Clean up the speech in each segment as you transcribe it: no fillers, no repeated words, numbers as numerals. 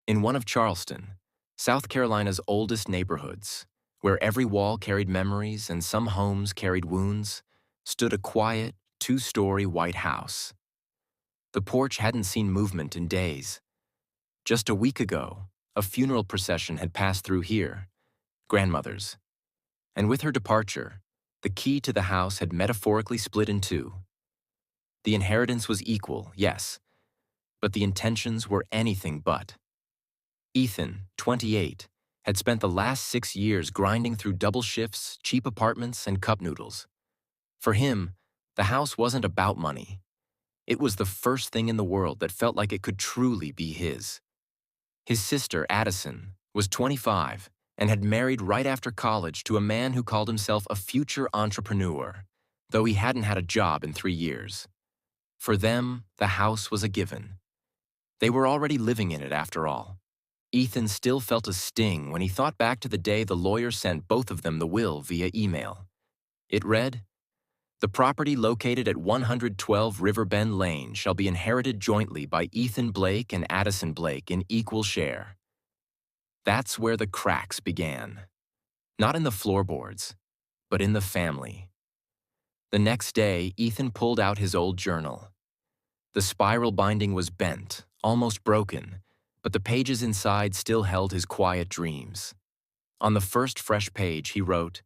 In one of Charleston, South Carolina's oldest neighborhoods, where every wall carried memories and some homes carried wounds, stood a quiet, two-story white house. The porch hadn't seen movement in days. Just a week ago, a funeral procession had passed through here, grandmother's. And with her departure, the key to the house had metaphorically split in two. The inheritance was equal, yes, but the intentions were anything but. Ethan, 28, had spent the last 6 years grinding through double shifts, cheap apartments, and cup noodles. For him, the house wasn't about money. It was the first thing in the world that felt like it could truly be his. His sister, Addison, was 25 and had married right after college to a man who called himself a future entrepreneur, though he hadn't had a job in 3 years. For them, the house was a given. They were already living in it after all. Ethan still felt a sting when he thought back to the day the lawyer sent both of them the will via email. It read, "The property located at 112 Riverbend Lane shall be inherited jointly by Ethan Blake and Addison Blake in equal share." That's where the cracks began. Not in the floorboards, but in the family. The next day, Ethan pulled out his old journal. The spiral binding was bent, almost broken, but the pages inside still held his quiet dreams. On the first fresh page, he wrote,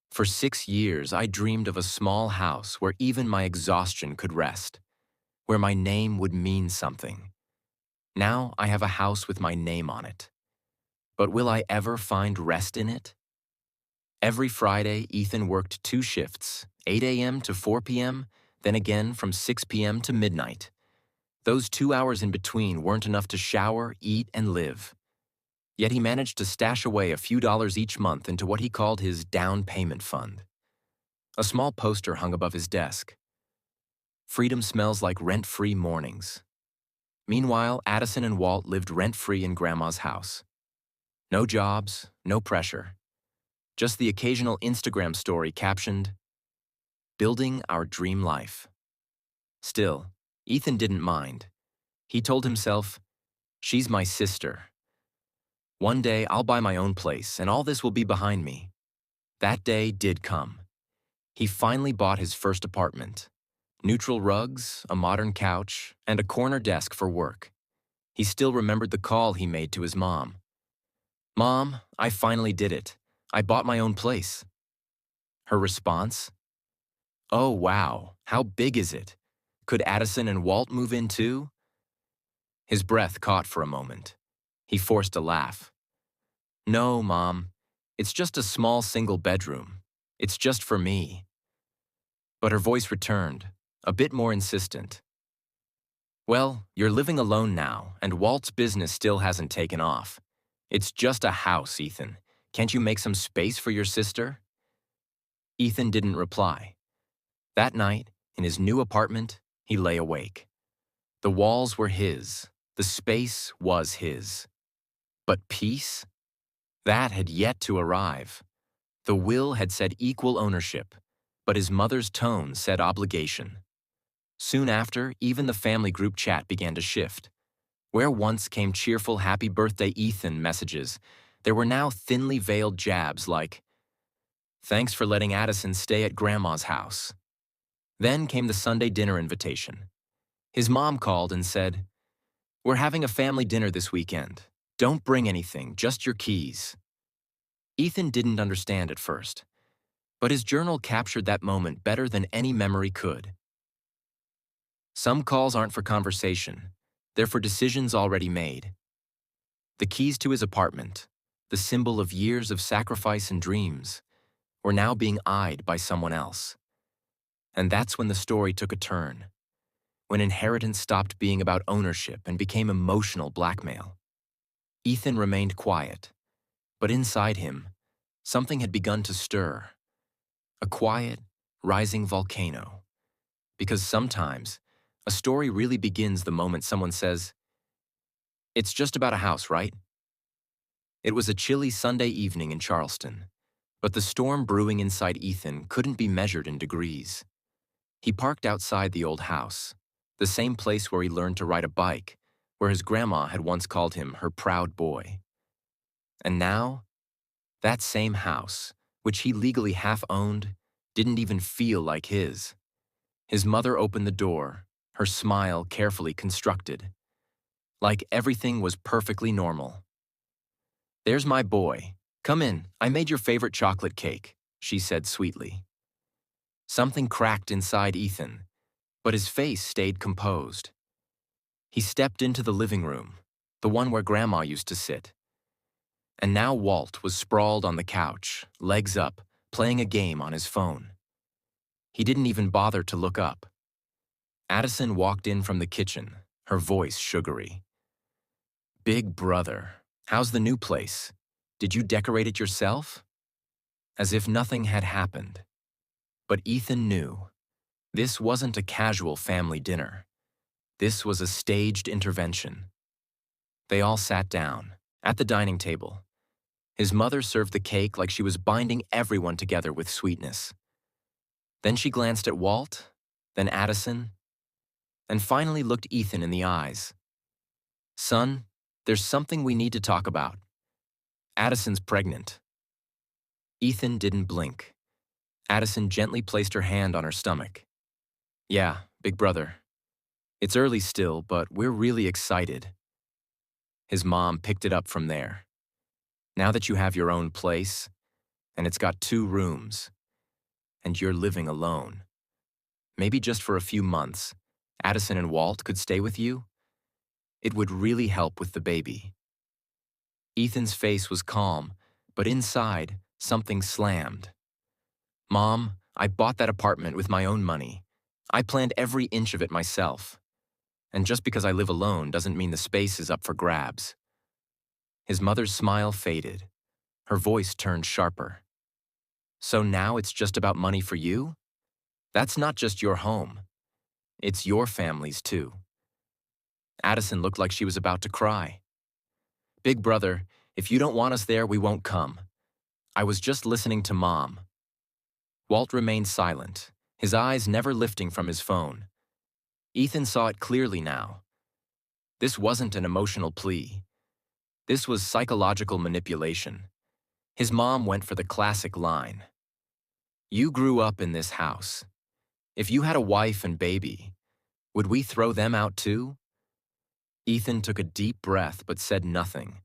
"For 6 years, I dreamed of a small house where even my exhaustion could rest, where my name would mean something. Now I have a house with my name on it. But will I ever find rest in it?" Every Friday, Ethan worked 2 shifts, 8 a.m. to 4 p.m., then again from 6 p.m. to midnight. Those 2 hours in between weren't enough to shower, eat, and live. Yet he managed to stash away a few dollars each month into what he called his down payment fund. A small poster hung above his desk. "Freedom smells like rent-free mornings." Meanwhile, Addison and Walt lived rent-free in Grandma's house. No jobs, no pressure. Just the occasional Instagram story captioned, "Building our dream life." Still, Ethan didn't mind. He told himself, "She's my sister. One day I'll buy my own place and all this will be behind me." That day did come. He finally bought his first apartment. Neutral rugs, a modern couch, and a corner desk for work. He still remembered the call he made to his mom. "Mom, I finally did it. I bought my own place." Her response? "Oh, wow, how big is it? Could Addison and Walt move in too?" His breath caught for a moment. He forced a laugh. "No, Mom. It's just a small single bedroom. It's just for me." But her voice returned, a bit more insistent. "Well, you're living alone now, and Walt's business still hasn't taken off. It's just a house, Ethan. Can't you make some space for your sister?" Ethan didn't reply. That night, in his new apartment, he lay awake. The walls were his. The space was his. But peace? That had yet to arrive. The will had said equal ownership, but his mother's tone said obligation. Soon after, even the family group chat began to shift. Where once came cheerful "Happy Birthday, Ethan" messages, there were now thinly veiled jabs like, "Thanks for letting Addison stay at Grandma's house." Then came the Sunday dinner invitation. His mom called and said, "We're having a family dinner this weekend. Don't bring anything, just your keys." Ethan didn't understand at first, but his journal captured that moment better than any memory could. Some calls aren't for conversation. They're for decisions already made. The keys to his apartment, the symbol of years of sacrifice and dreams, were now being eyed by someone else. And that's when the story took a turn, when inheritance stopped being about ownership and became emotional blackmail. Ethan remained quiet, but inside him, something had begun to stir. A quiet, rising volcano. Because sometimes, a story really begins the moment someone says, "It's just about a house, right?" It was a chilly Sunday evening in Charleston, but the storm brewing inside Ethan couldn't be measured in degrees. He parked outside the old house, the same place where he learned to ride a bike, where his grandma had once called him her proud boy. And now, that same house, which he legally half-owned, didn't even feel like his. His mother opened the door, her smile carefully constructed, like everything was perfectly normal. "There's my boy. Come in, I made your favorite chocolate cake," she said sweetly. Something cracked inside Ethan, but his face stayed composed. He stepped into the living room, the one where Grandma used to sit. And now Walt was sprawled on the couch, legs up, playing a game on his phone. He didn't even bother to look up. Addison walked in from the kitchen, her voice sugary. "Big brother, how's the new place? Did you decorate it yourself?" As if nothing had happened. But Ethan knew. This wasn't a casual family dinner. This was a staged intervention. They all sat down, at the dining table. His mother served the cake like she was binding everyone together with sweetness. Then she glanced at Walt, then Addison, and finally looked Ethan in the eyes. "Son, there's something we need to talk about. Addison's pregnant." Ethan didn't blink. Addison gently placed her hand on her stomach. "Yeah, big brother. It's early still, but we're really excited." His mom picked it up from there. "Now that you have your own place, and it's got 2 rooms, and you're living alone, maybe just for a few months, Addison and Walt could stay with you? It would really help with the baby." Ethan's face was calm, but inside, something slammed. "Mom, I bought that apartment with my own money. I planned every inch of it myself. And just because I live alone doesn't mean the space is up for grabs." His mother's smile faded. Her voice turned sharper. "So now it's just about money for you? That's not just your home. It's your family's too." Addison looked like she was about to cry. "Big brother, if you don't want us there, we won't come. I was just listening to Mom." Walt remained silent, his eyes never lifting from his phone. Ethan saw it clearly now. This wasn't an emotional plea. This was psychological manipulation. His mom went for the classic line. "You grew up in this house. If you had a wife and baby, would we throw them out too?" Ethan took a deep breath but said nothing.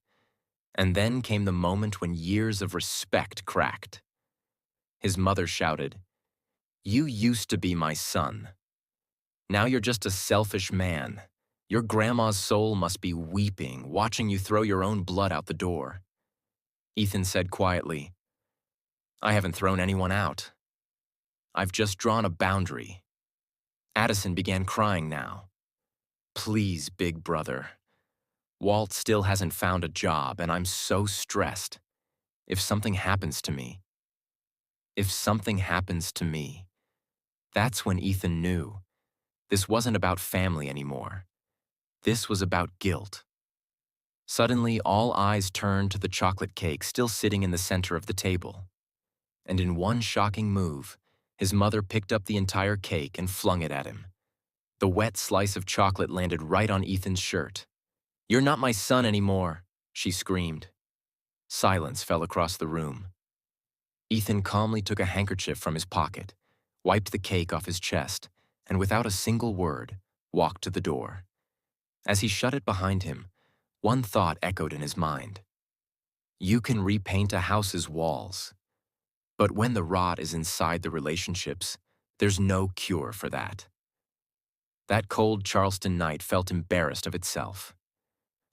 And then came the moment when years of respect cracked. His mother shouted, "You used to be my son. Now you're just a selfish man. Your grandma's soul must be weeping, watching you throw your own blood out the door." Ethan said quietly, "I haven't thrown anyone out. I've just drawn a boundary." Addison began crying now. "Please, big brother. Walt still hasn't found a job, and I'm so stressed. If something happens to me. If something happens to me." That's when Ethan knew. This wasn't about family anymore. This was about guilt. Suddenly, all eyes turned to the chocolate cake still sitting in the center of the table. And in one shocking move, his mother picked up the entire cake and flung it at him. The wet slice of chocolate landed right on Ethan's shirt. "You're not my son anymore," she screamed. Silence fell across the room. Ethan calmly took a handkerchief from his pocket, wiped the cake off his chest, and without a single word, walked to the door. As he shut it behind him, one thought echoed in his mind. You can repaint a house's walls, but when the rot is inside the relationships, there's no cure for that. That cold Charleston night felt embarrassed of itself.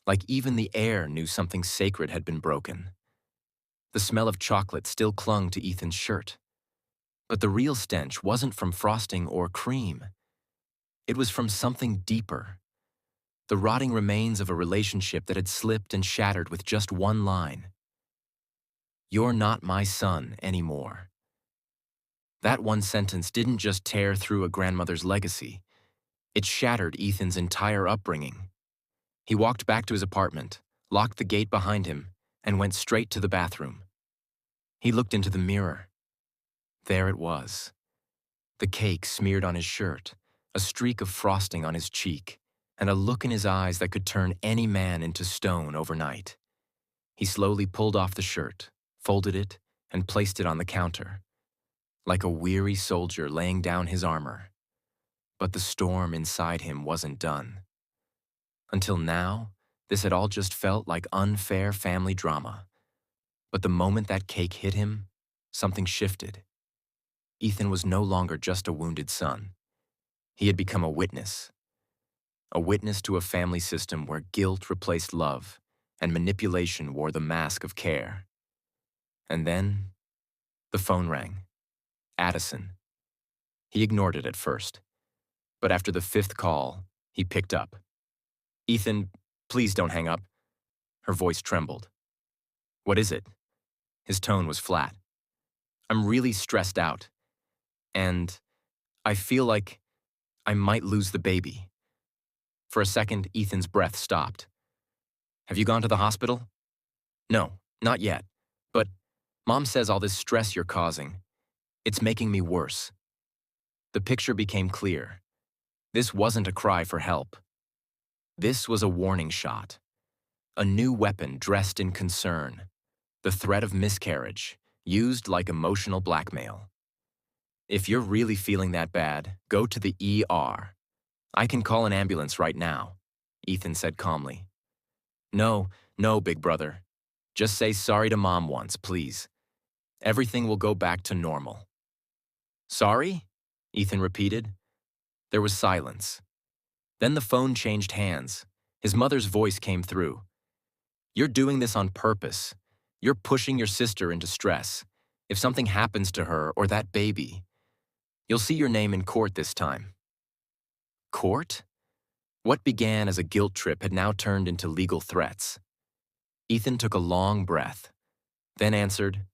Like even the air knew something sacred had been broken. The smell of chocolate still clung to Ethan's shirt. But the real stench wasn't from frosting or cream. It was from something deeper. The rotting remains of a relationship that had slipped and shattered with just one line. "You're not my son anymore." That one sentence didn't just tear through a grandmother's legacy. It shattered Ethan's entire upbringing. He walked back to his apartment, locked the gate behind him, and went straight to the bathroom. He looked into the mirror. There it was. The cake smeared on his shirt, a streak of frosting on his cheek, and a look in his eyes that could turn any man into stone overnight. He slowly pulled off the shirt, folded it, and placed it on the counter, like a weary soldier laying down his armor. But the storm inside him wasn't done. Until now, this had all just felt like unfair family drama. But the moment that cake hit him, something shifted. Ethan was no longer just a wounded son. He had become a witness to a family system where guilt replaced love and manipulation wore the mask of care. And then, the phone rang. Addison. He ignored it at first, but after the fifth call, he picked up. "Ethan, please don't hang up." Her voice trembled. "What is it?" His tone was flat. "I'm really stressed out, and I feel like I might lose the baby." For a second, Ethan's breath stopped. "Have you gone to the hospital?" "No, not yet. But Mom says all this stress you're causing, it's making me worse." The picture became clear. This wasn't a cry for help. This was a warning shot. A new weapon dressed in concern. The threat of miscarriage, used like emotional blackmail. "If you're really feeling that bad, go to the ER. I can call an ambulance right now," Ethan said calmly. "No, no, big brother. Just say sorry to Mom once, please. Everything will go back to normal." "Sorry?" Ethan repeated. There was silence. Then the phone changed hands. His mother's voice came through. "You're doing this on purpose. You're pushing your sister into stress. If something happens to her or that baby, you'll see your name in court this time." Court? What began as a guilt trip had now turned into legal threats. Ethan took a long breath, then answered,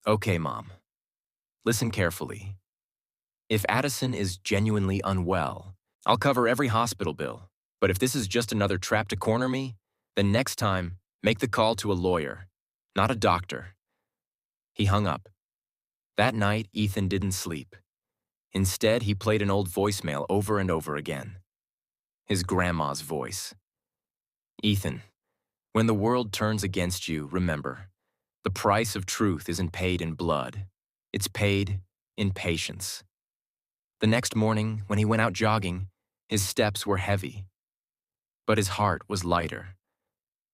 "Okay, Mom. Listen carefully. If Addison is genuinely unwell, I'll cover every hospital bill. But if this is just another trap to corner me, then next time, make the call to a lawyer, not a doctor." He hung up. That night, Ethan didn't sleep. Instead, he played an old voicemail over and over again. His grandma's voice. "Ethan, when the world turns against you, remember, the price of truth isn't paid in blood. It's paid in patience." The next morning, when he went out jogging, his steps were heavy. But his heart was lighter.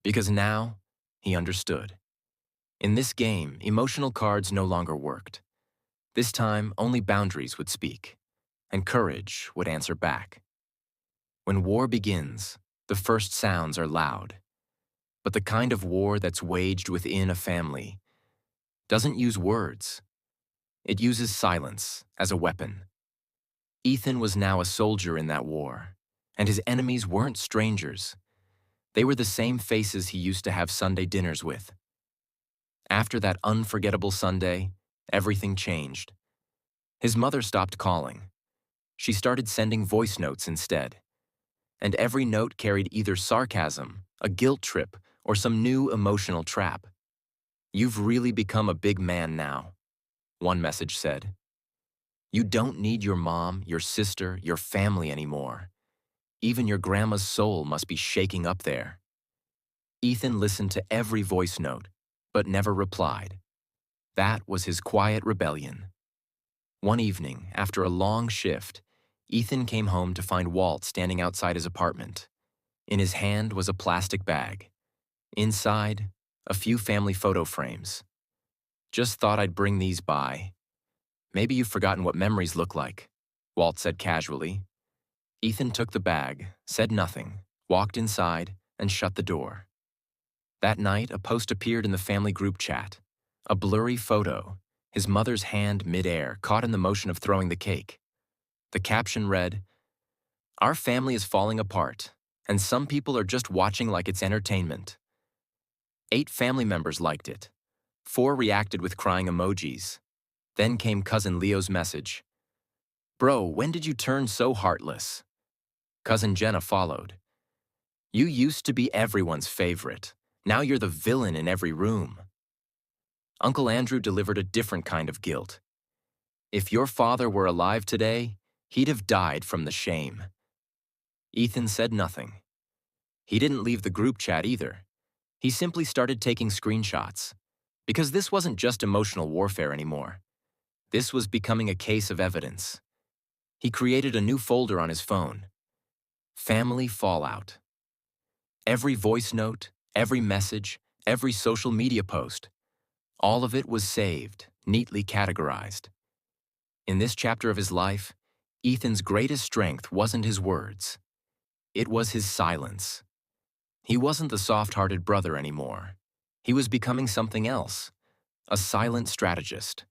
Because now, he understood. In this game, emotional cards no longer worked. This time, only boundaries would speak, and courage would answer back. When war begins, the first sounds are loud. But the kind of war that's waged within a family doesn't use words. It uses silence as a weapon. Ethan was now a soldier in that war, and his enemies weren't strangers. They were the same faces he used to have Sunday dinners with. After that unforgettable Sunday, everything changed. His mother stopped calling. She started sending voice notes instead. And every note carried either sarcasm, a guilt trip, or some new emotional trap. "You've really become a big man now," one message said. "You don't need your mom, your sister, your family anymore. Even your grandma's soul must be shaking up there." Ethan listened to every voice note, but never replied. That was his quiet rebellion. One evening, after a long shift, Ethan came home to find Walt standing outside his apartment. In his hand was a plastic bag. Inside, a few family photo frames. "Just thought I'd bring these by. Maybe you've forgotten what memories look like," Walt said casually. Ethan took the bag, said nothing, walked inside, and shut the door. That night, a post appeared in the family group chat. A blurry photo, his mother's hand midair, caught in the motion of throwing the cake. The caption read, "Our family is falling apart, and some people are just watching like it's entertainment." 8 family members liked it. 4 reacted with crying emojis. Then came Cousin Leo's message. "Bro, when did you turn so heartless?" Cousin Jenna followed. "You used to be everyone's favorite. Now you're the villain in every room." Uncle Andrew delivered a different kind of guilt. "If your father were alive today, he'd have died from the shame." Ethan said nothing. He didn't leave the group chat either. He simply started taking screenshots. Because this wasn't just emotional warfare anymore. This was becoming a case of evidence. He created a new folder on his phone. Family Fallout. Every voice note, every message, every social media post, all of it was saved, neatly categorized. In this chapter of his life, Ethan's greatest strength wasn't his words. It was his silence. He wasn't the soft-hearted brother anymore. He was becoming something else, a silent strategist.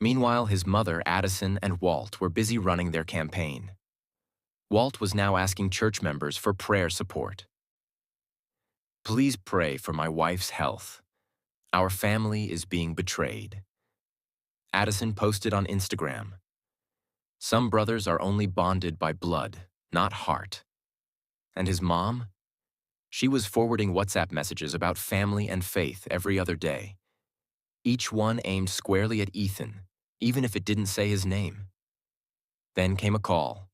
Meanwhile, his mother, Addison, and Walt were busy running their campaign. Walt was now asking church members for prayer support. Please pray for my wife's health. Our family is being betrayed. Addison posted on Instagram. Some brothers are only bonded by blood, not heart. And his mom? She was forwarding WhatsApp messages about family and faith every other day. Each one aimed squarely at Ethan, even if it didn't say his name. Then came a call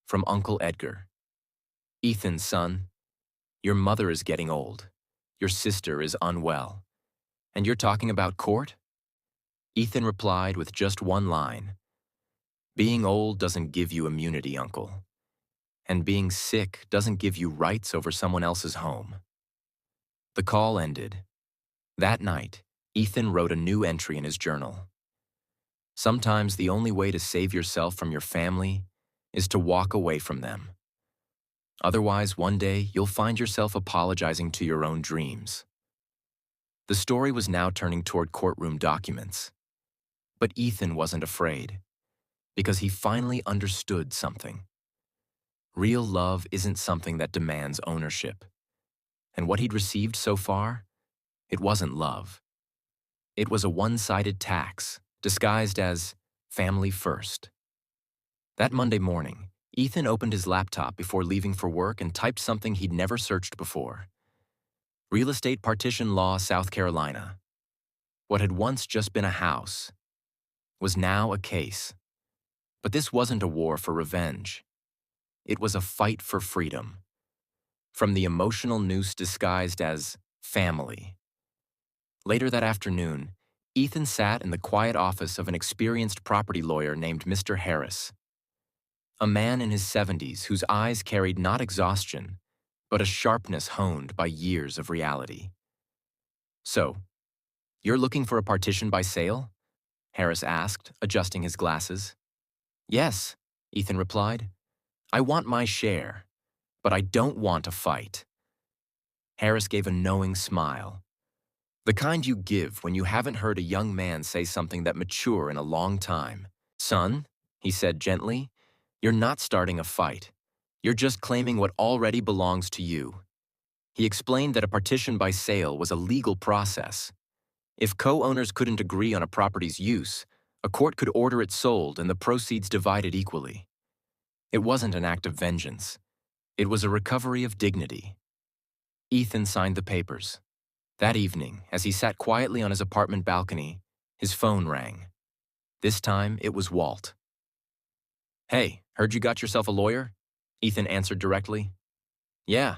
from Uncle Edgar. Ethan, son, your mother is getting old. Your sister is unwell. And you're talking about court? Ethan replied with just one line. Being old doesn't give you immunity, Uncle. And being sick doesn't give you rights over someone else's home. The call ended. That night, Ethan wrote a new entry in his journal. Sometimes the only way to save yourself from your family is to walk away from them. Otherwise, one day, you'll find yourself apologizing to your own dreams. The story was now turning toward courtroom documents. But Ethan wasn't afraid, because he finally understood something. Real love isn't something that demands ownership. And what he'd received so far, it wasn't love. It was a one-sided tax, disguised as family first. That Monday morning, Ethan opened his laptop before leaving for work and typed something he'd never searched before. Real estate partition law, South Carolina. What had once just been a house was now a case. But this wasn't a war for revenge. It was a fight for freedom. From the emotional noose disguised as family. Later that afternoon, Ethan sat in the quiet office of an experienced property lawyer named Mr. Harris. A man in his 70s whose eyes carried not exhaustion, but a sharpness honed by years of reality. So, you're looking for a partition by sale? Harris asked, adjusting his glasses. Yes, Ethan replied. I want my share, but I don't want a fight. Harris gave a knowing smile. The kind you give when you haven't heard a young man say something that mature in a long time. Son, he said gently, you're not starting a fight. You're just claiming what already belongs to you. He explained that a partition by sale was a legal process. If co-owners couldn't agree on a property's use, a court could order it sold and the proceeds divided equally. It wasn't an act of vengeance. It was a recovery of dignity. Ethan signed the papers. That evening, as he sat quietly on his apartment balcony, his phone rang. This time, it was Walt. Hey, heard you got yourself a lawyer? Ethan answered directly. Yeah.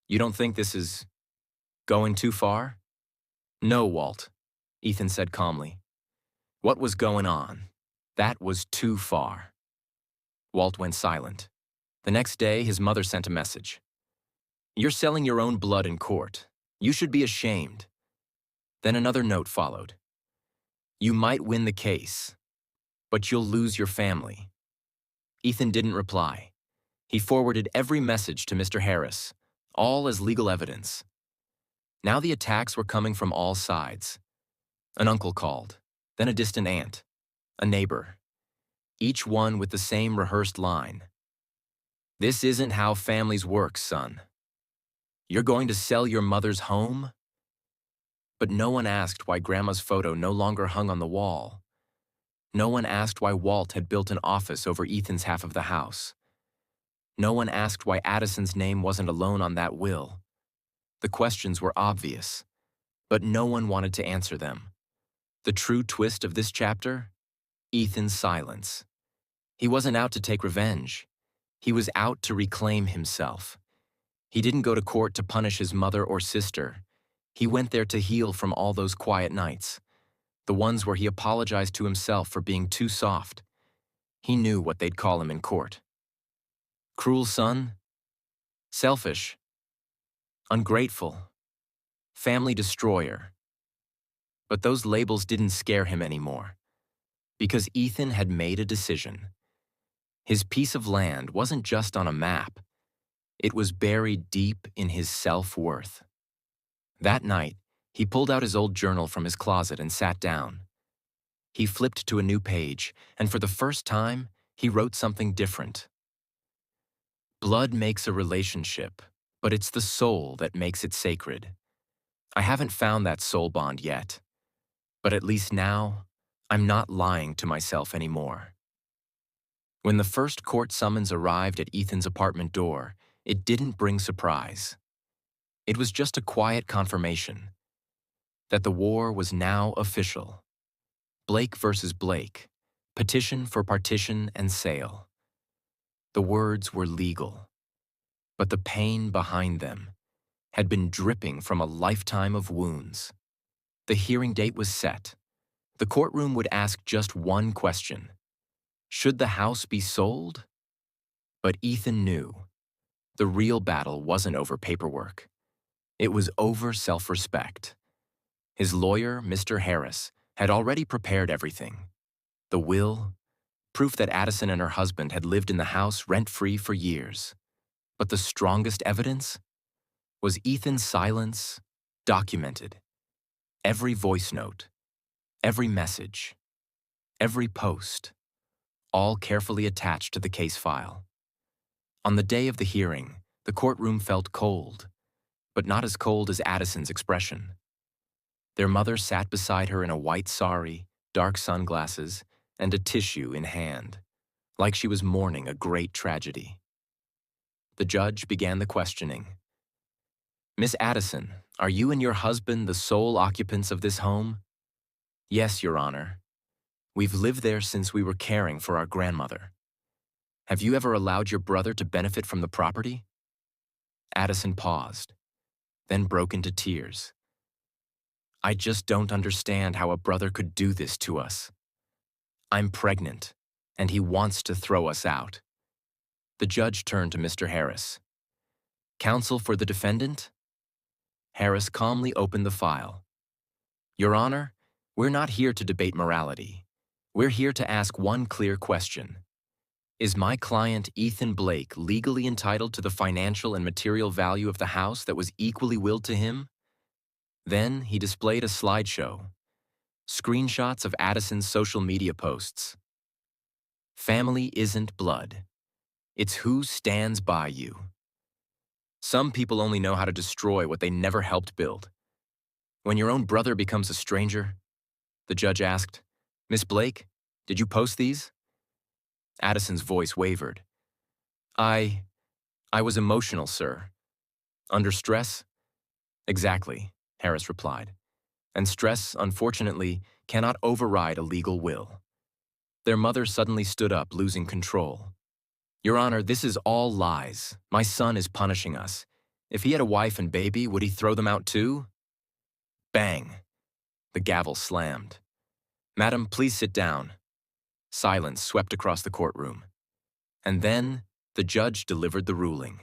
You don't think this is going too far? No, Walt, Ethan said calmly. What was going on? That was too far. Walt went silent. The next day, his mother sent a message. You're selling your own blood in court. You should be ashamed. Then another note followed. You might win the case, but you'll lose your family. Ethan didn't reply. He forwarded every message to Mr. Harris, all as legal evidence. Now the attacks were coming from all sides. An uncle called, then a distant aunt, a neighbor, each one with the same rehearsed line. This isn't how families work, son. You're going to sell your mother's home? But no one asked why Grandma's photo no longer hung on the wall. No one asked why Walt had built an office over Ethan's half of the house. No one asked why Addison's name wasn't alone on that will. The questions were obvious, but no one wanted to answer them. The true twist of this chapter? Ethan's silence. He wasn't out to take revenge. He was out to reclaim himself. He didn't go to court to punish his mother or sister. He went there to heal from all those quiet nights, the ones where he apologized to himself for being too soft. He knew what they'd call him in court. Cruel son? Selfish? Ungrateful? Family destroyer? But those labels didn't scare him anymore, because Ethan had made a decision. His piece of land wasn't just on a map. It was buried deep in his self-worth. That night, he pulled out his old journal from his closet and sat down. He flipped to a new page, and for the first time, he wrote something different. Blood makes a relationship, but it's the soul that makes it sacred. I haven't found that soul bond yet, but at least now, I'm not lying to myself anymore. When the first court summons arrived at Ethan's apartment door, it didn't bring surprise. It was just a quiet confirmation that the war was now official. Blake versus Blake, petition for partition and sale. The words were legal, but the pain behind them had been dripping from a lifetime of wounds. The hearing date was set. The courtroom would ask just one question: should the house be sold? But Ethan knew the real battle wasn't over paperwork. It was over self-respect. His lawyer, Mr. Harris, had already prepared everything. The will, proof that Addison and her husband had lived in the house rent-free for years. But the strongest evidence was Ethan's silence, documented. Every voice note, every message, every post, all carefully attached to the case file. On the day of the hearing, the courtroom felt cold, but not as cold as Addison's expression. Their mother sat beside her in a white sari, dark sunglasses, and a tissue in hand, like she was mourning a great tragedy. The judge began the questioning. Miss Addison, are you and your husband the sole occupants of this home? Yes, Your Honor. We've lived there since we were caring for our grandmother. Have you ever allowed your brother to benefit from the property? Addison paused, then broke into tears. I just don't understand how a brother could do this to us. I'm pregnant, and he wants to throw us out. The judge turned to Mr. Harris. Counsel for the defendant? Harris calmly opened the file. Your Honor, we're not here to debate morality. We're here to ask one clear question. Is my client Ethan Blake legally entitled to the financial and material value of the house that was equally willed to him? Then he displayed a slideshow, screenshots of Addison's social media posts. Family isn't blood. It's who stands by you. Some people only know how to destroy what they never helped build. When your own brother becomes a stranger, the judge asked, Miss Blake, did you post these? Addison's voice wavered. I was emotional, sir. Under stress? Exactly, Harris replied. And stress, unfortunately, cannot override a legal will. Their mother suddenly stood up, losing control. Your Honor, this is all lies. My son is punishing us. If he had a wife and baby, would he throw them out too? Bang! The gavel slammed. Madam, please sit down. Silence swept across the courtroom. And then the judge delivered the ruling.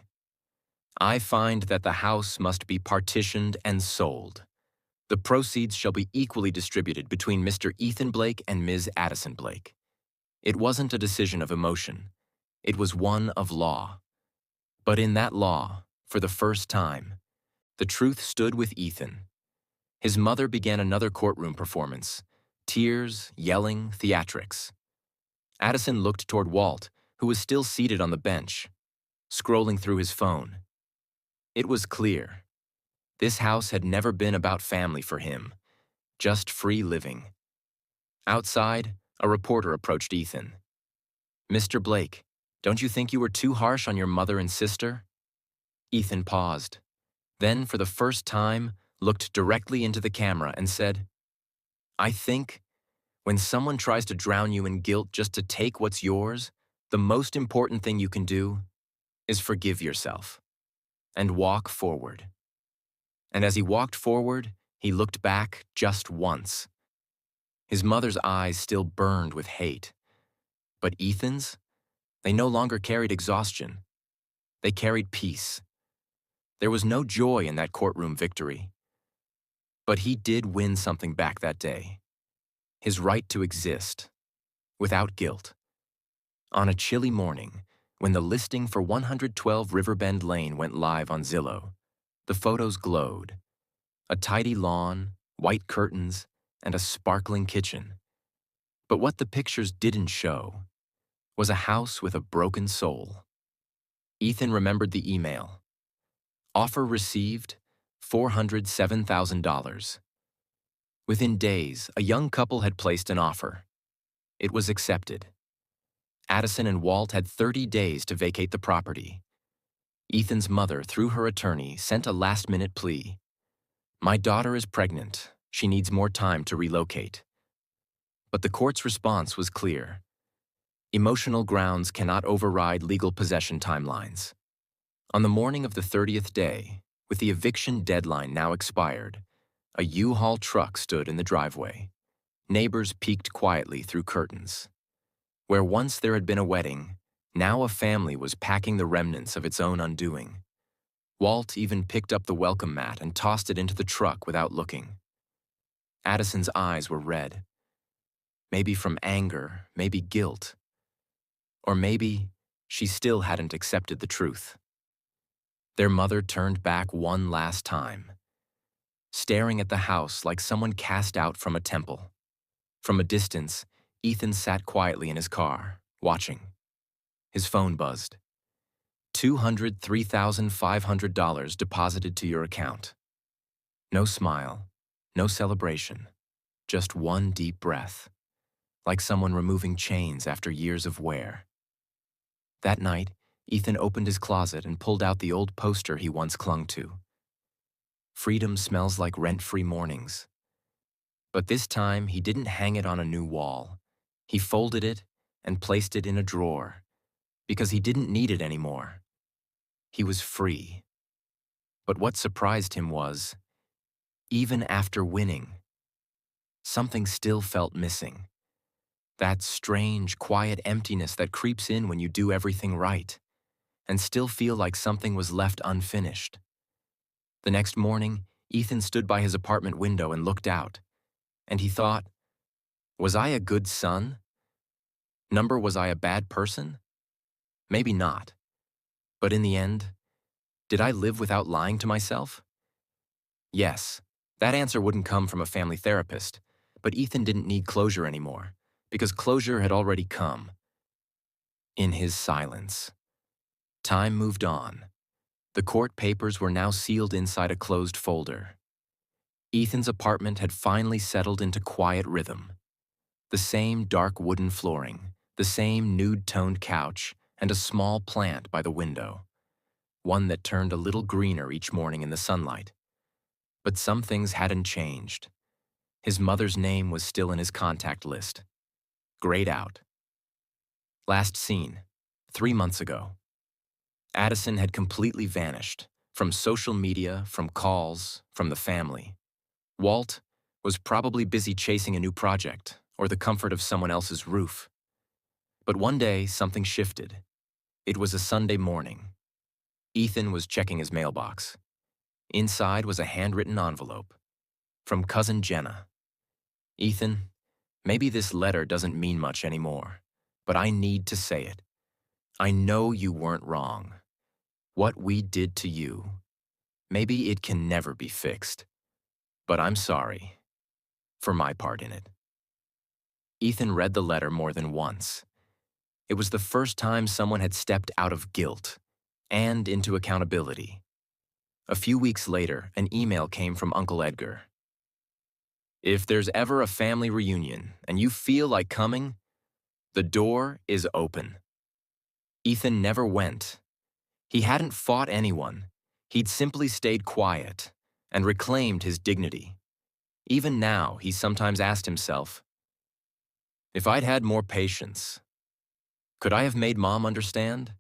I find that the house must be partitioned and sold. The proceeds shall be equally distributed between Mr. Ethan Blake and Ms. Addison Blake. It wasn't a decision of emotion. It was one of law. But in that law, for the first time, the truth stood with Ethan. His mother began another courtroom performance. Tears, yelling, theatrics. Addison looked toward Walt, who was still seated on the bench, scrolling through his phone. It was clear. This house had never been about family for him, just free living. Outside, a reporter approached Ethan. Mr. Blake, don't you think you were too harsh on your mother and sister? Ethan paused, then for the first time looked directly into the camera and said, I think when someone tries to drown you in guilt just to take what's yours, the most important thing you can do is forgive yourself and walk forward. And as he walked forward, he looked back just once. His mother's eyes still burned with hate. But Ethan's? They no longer carried exhaustion. They carried peace. There was no joy in that courtroom victory. But he did win something back that day. His right to exist, without guilt. On a chilly morning, when the listing for 112 Riverbend Lane went live on Zillow, the photos glowed. A tidy lawn, white curtains, and a sparkling kitchen. But what the pictures didn't show was a house with a broken soul. Ethan remembered the email. Offer received, $407,000. Within days, a young couple had placed an offer. It was accepted. Addison and Walt had 30 days to vacate the property. Ethan's mother, through her attorney, sent a last-minute plea. My daughter is pregnant. She needs more time to relocate. But the court's response was clear. Emotional grounds cannot override legal possession timelines. On the morning of the 30th day, with the eviction deadline now expired, a U-Haul truck stood in the driveway. Neighbors peeked quietly through curtains. Where once there had been a wedding, now a family was packing the remnants of its own undoing. Walt even picked up the welcome mat and tossed it into the truck without looking. Addison's eyes were red. Maybe from anger, maybe guilt. Or maybe she still hadn't accepted the truth. Their mother turned back one last time, staring at the house like someone cast out from a temple. From a distance, Ethan sat quietly in his car, watching. His phone buzzed. $203,500 deposited to your account. No smile, no celebration, just one deep breath, like someone removing chains after years of wear. That night, Ethan opened his closet and pulled out the old poster he once clung to. Freedom smells like rent-free mornings. But this time, he didn't hang it on a new wall. He folded it and placed it in a drawer, because he didn't need it anymore. He was free. But what surprised him was, even after winning, something still felt missing. That strange, quiet emptiness that creeps in when you do everything right, and still feel like something was left unfinished. The next morning, Ethan stood by his apartment window and looked out, and he thought, was I a good son? Was I a bad person? Maybe not. But in the end, did I live without lying to myself? Yes, that answer wouldn't come from a family therapist, but Ethan didn't need closure anymore, because closure had already come. In his silence. Time moved on. The court papers were now sealed inside a closed folder. Ethan's apartment had finally settled into quiet rhythm. The same dark wooden flooring, the same nude-toned couch, and a small plant by the window. One that turned a little greener each morning in the sunlight. But some things hadn't changed. His mother's name was still in his contact list. Grayed out. Last seen, 3 months ago. Addison had completely vanished, from social media, from calls, from the family. Walt was probably busy chasing a new project, or the comfort of someone else's roof. But one day, something shifted. It was a Sunday morning. Ethan was checking his mailbox. Inside was a handwritten envelope. From Cousin Jenna. Ethan, maybe this letter doesn't mean much anymore, but I need to say it. I know you weren't wrong. What we did to you, maybe it can never be fixed. But I'm sorry for my part in it. Ethan read the letter more than once. It was the first time someone had stepped out of guilt and into accountability. A few weeks later, an email came from Uncle Edgar. If there's ever a family reunion and you feel like coming, the door is open. Ethan never went. He hadn't fought anyone. He'd simply stayed quiet and reclaimed his dignity. Even now, he sometimes asked himself, if I'd had more patience, could I have made Mom understand?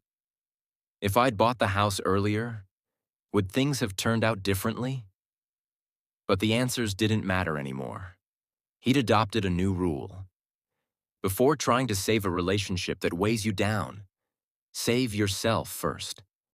If I'd bought the house earlier, would things have turned out differently? But the answers didn't matter anymore. He'd adopted a new rule. Before trying to save a relationship that weighs you down, save yourself first.